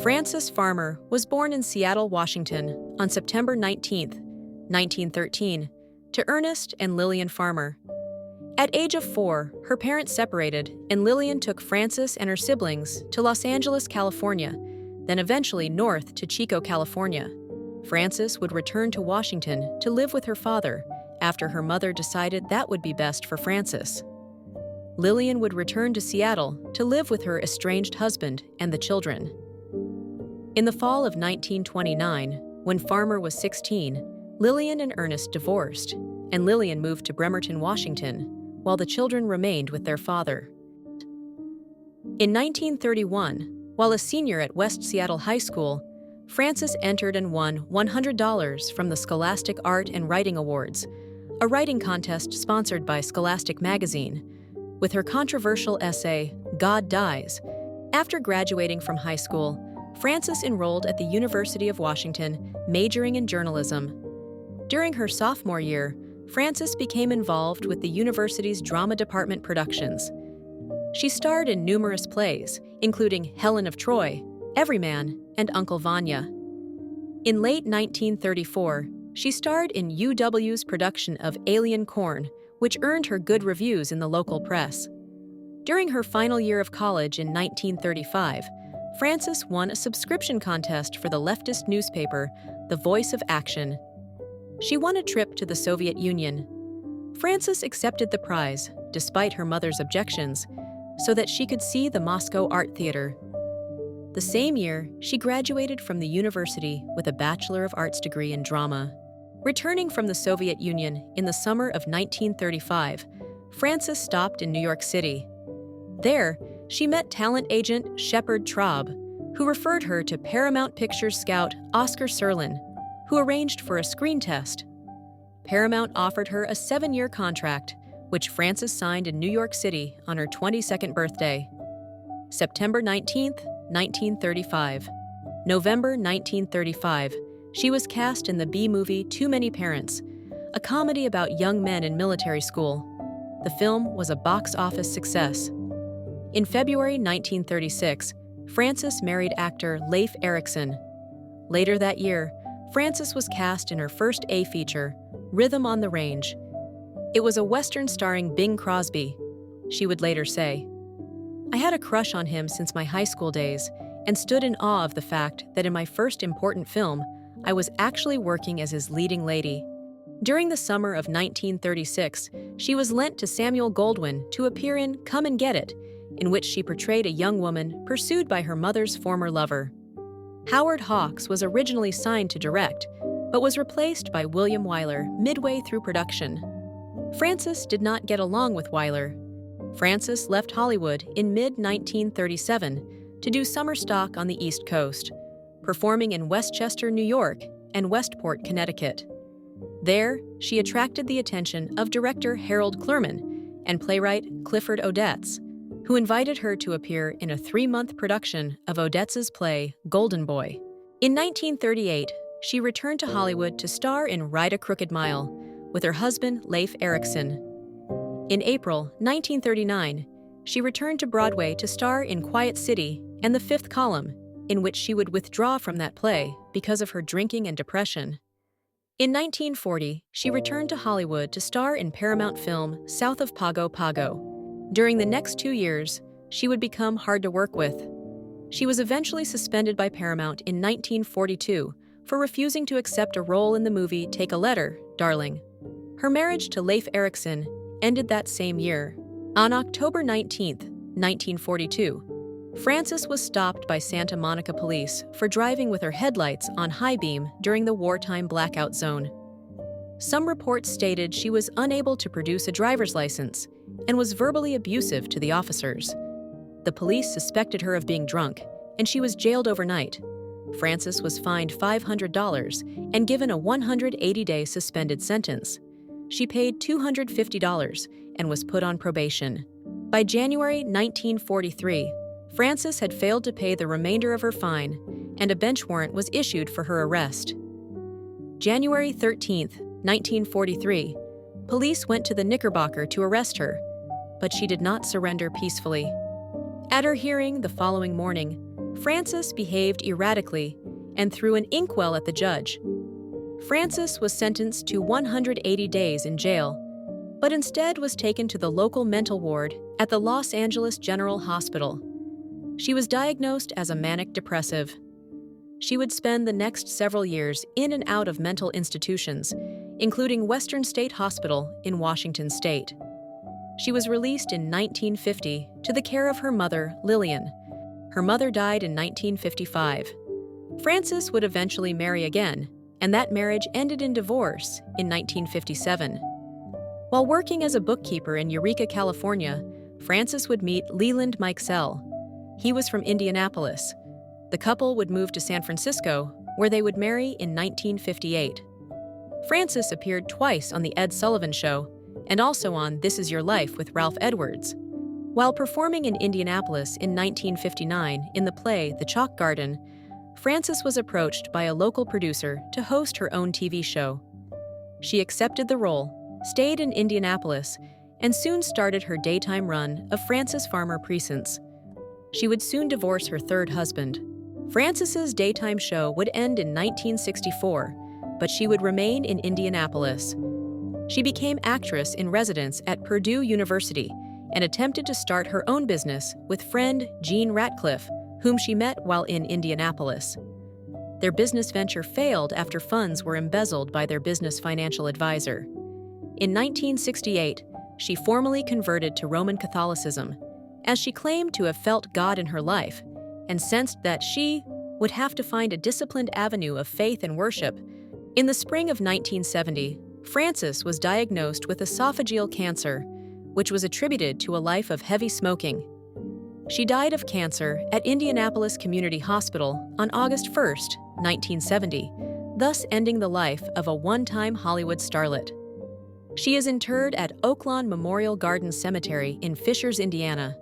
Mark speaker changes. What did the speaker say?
Speaker 1: Frances Farmer was born in Seattle, Washington, on September 19, 1913, to Ernest and Lillian Farmer. At age of 4, her parents separated, and Lillian took Frances and her siblings to Los Angeles, California, then eventually north to Chico, California. Frances would return to Washington to live with her father after her mother decided that would be best for Frances. Lillian would return to Seattle to live with her estranged husband and the children. In the fall of 1929, when Farmer was 16, Lillian and Ernest divorced, and Lillian moved to Bremerton, Washington, while the children remained with their father. In 1931, while a senior at West Seattle High School, Frances entered and won $100 from the Scholastic Art and Writing Awards, a writing contest sponsored by Scholastic magazine, with her controversial essay, God Dies. After graduating from high school, Frances enrolled at the University of Washington, majoring in journalism. During her sophomore year, Frances became involved with the university's drama department productions. She starred in numerous plays, including Helen of Troy, Everyman, and Uncle Vanya. In late 1934, she starred in UW's production of Alien Corn, which earned her good reviews in the local press. During her final year of college in 1935, Frances won a subscription contest for the leftist newspaper, The Voice of Action. She won a trip to the Soviet Union. Frances accepted the prize, despite her mother's objections, so that she could see the Moscow Art Theater. The same year, she graduated from the university with a Bachelor of Arts degree in drama. Returning from the Soviet Union in the summer of 1935, Frances stopped in New York City. There, she met talent agent Shepard Traub, who referred her to Paramount Pictures scout Oscar Serlin, who arranged for a screen test. Paramount offered her a 7-year contract, which Frances signed in New York City on her 22nd birthday. September 19, 1935. November 1935, she was cast in the B-movie Too Many Parents, a comedy about young men in military school. The film was a box office success. In February 1936, Frances married actor Leif Erikson. Later that year, Frances was cast in her first A feature, Rhythm on the Range. It was a Western starring Bing Crosby. She would later say, "I had a crush on him since my high school days and stood in awe of the fact that in my first important film, I was actually working as his leading lady." During the summer of 1936, she was lent to Samuel Goldwyn to appear in Come and Get It, in which she portrayed a young woman pursued by her mother's former lover. Howard Hawks was originally signed to direct, but was replaced by William Wyler midway through production. Frances did not get along with Wyler. Frances left Hollywood in mid-1937 to do summer stock on the East Coast, performing in Westchester, New York, and Westport, Connecticut. There, she attracted the attention of director Harold Clurman and playwright Clifford Odets, who invited her to appear in a 3-month production of Odets's play Golden Boy. In 1938, she returned to Hollywood to star in Ride a Crooked Mile with her husband Leif Erikson. In April 1939, she returned to Broadway to star in Quiet City and The Fifth Column, in which she would withdraw from that play because of her drinking and depression. In 1940, she returned to Hollywood to star in Paramount film South of Pago Pago. During the next 2 years, she would become hard to work with. She was eventually suspended by Paramount in 1942 for refusing to accept a role in the movie Take a Letter, Darling. Her marriage to Leif Erikson ended that same year. On October 19, 1942, Frances was stopped by Santa Monica police for driving with her headlights on high beam during the wartime blackout zone. Some reports stated she was unable to produce a driver's license and was verbally abusive to the officers. The police suspected her of being drunk, and she was jailed overnight. Frances was fined $500 and given a 180-day suspended sentence. She paid $250 and was put on probation. By January 1943, Frances had failed to pay the remainder of her fine, and a bench warrant was issued for her arrest. January 13, 1943, police went to the Knickerbocker to arrest her, but she did not surrender peacefully. At her hearing the following morning, Frances behaved erratically and threw an inkwell at the judge. Frances was sentenced to 180 days in jail, but instead was taken to the local mental ward at the Los Angeles General Hospital. She was diagnosed as a manic depressive. She would spend the next several years in and out of mental institutions, including Western State Hospital in Washington State. She was released in 1950 to the care of her mother, Lillian. Her mother died in 1955. Frances would eventually marry again, and that marriage ended in divorce in 1957. While working as a bookkeeper in Eureka, California, Frances would meet Leland Mikesell. He was from Indianapolis. The couple would move to San Francisco, where they would marry in 1958. Frances appeared twice on The Ed Sullivan Show and also on This Is Your Life with Ralph Edwards. While performing in Indianapolis in 1959 in the play The Chalk Garden, Frances was approached by a local producer to host her own TV show. She accepted the role, stayed in Indianapolis, and soon started her daytime run of Frances Farmer Presents. She would soon divorce her third husband. Frances's daytime show would end in 1964, but she would remain in Indianapolis. She became actress in residence at Purdue University and attempted to start her own business with friend Jean Ratcliffe, whom she met while in Indianapolis. Their business venture failed after funds were embezzled by their business financial advisor. In 1968, she formally converted to Roman Catholicism, as she claimed to have felt God in her life and sensed that she would have to find a disciplined avenue of faith and worship. In the spring of 1970, Frances was diagnosed with esophageal cancer, which was attributed to a life of heavy smoking. She died of cancer at Indianapolis Community Hospital on August 1, 1970, thus ending the life of a one-time Hollywood starlet. She is interred at Oaklawn Memorial Gardens Cemetery in Fishers, Indiana,